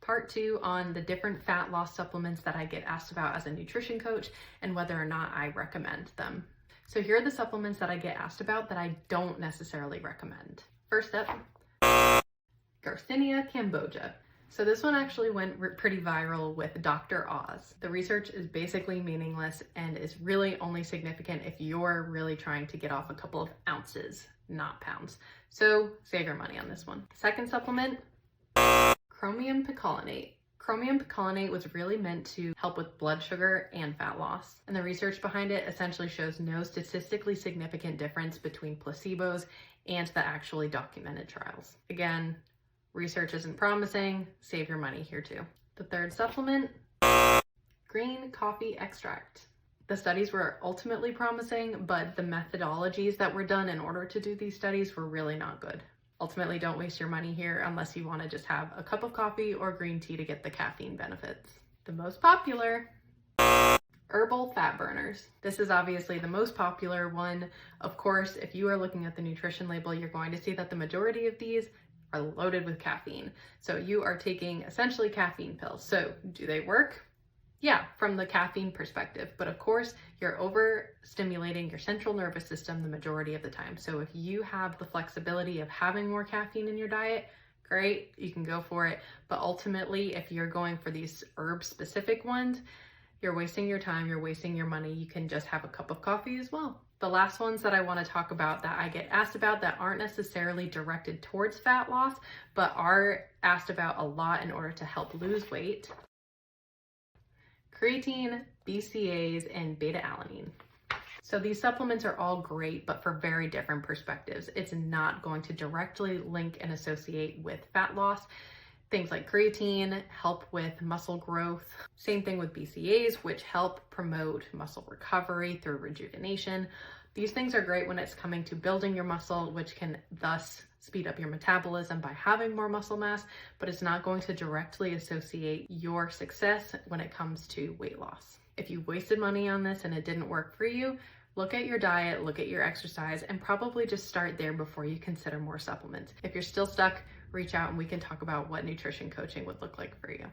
Part 2 on the different fat loss supplements that I get asked about as a nutrition coach and whether or not I recommend them. So here are the supplements that I get asked about that I don't necessarily recommend. First up, Garcinia Cambogia. So this one actually went pretty viral with Dr. Oz. The research is basically meaningless and is really only significant if you're really trying to get off a couple of ounces, not pounds. So save your money on this one. Second supplement, Chromium Picolinate. Chromium Picolinate was really meant to help with blood sugar and fat loss. And the research behind it essentially shows no statistically significant difference between placebos and the actually documented trials. Again, research isn't promising, save your money here too. The third supplement, green coffee extract. The studies were ultimately promising, but the methodologies that were done in order to do these studies were really not good. Ultimately, don't waste your money here unless you want to just have a cup of coffee or green tea to get the caffeine benefits. The most popular, herbal fat burners. This is obviously the most popular one. Of course, if you are looking at the nutrition label, you're going to see that the majority of these are loaded with caffeine. So you are taking essentially caffeine pills. So do they work? Yeah, from the caffeine perspective, but of course you're overstimulating your central nervous system the majority of the time. So if you have the flexibility of having more caffeine in your diet, great, you can go for it. But ultimately, if you're going for these herb specific ones, you're wasting your time, you're wasting your money. You can just have a cup of coffee as well. The last ones that I want to talk about that I get asked about that aren't necessarily directed towards fat loss, but are asked about a lot in order to help lose weight. Creatine, BCAAs, and Beta-Alanine. So these supplements are all great, but for very different perspectives. It's not going to directly link and associate with fat loss. Things like creatine help with muscle growth. Same thing with BCAAs, which help promote muscle recovery through rejuvenation. These things are great when it's coming to building your muscle, which can thus speed up your metabolism by having more muscle mass, but it's not going to directly associate your success when it comes to weight loss. If you wasted money on this and it didn't work for you, look at your diet, look at your exercise, and probably just start there before you consider more supplements. If you're still stuck, reach out and we can talk about what nutrition coaching would look like for you.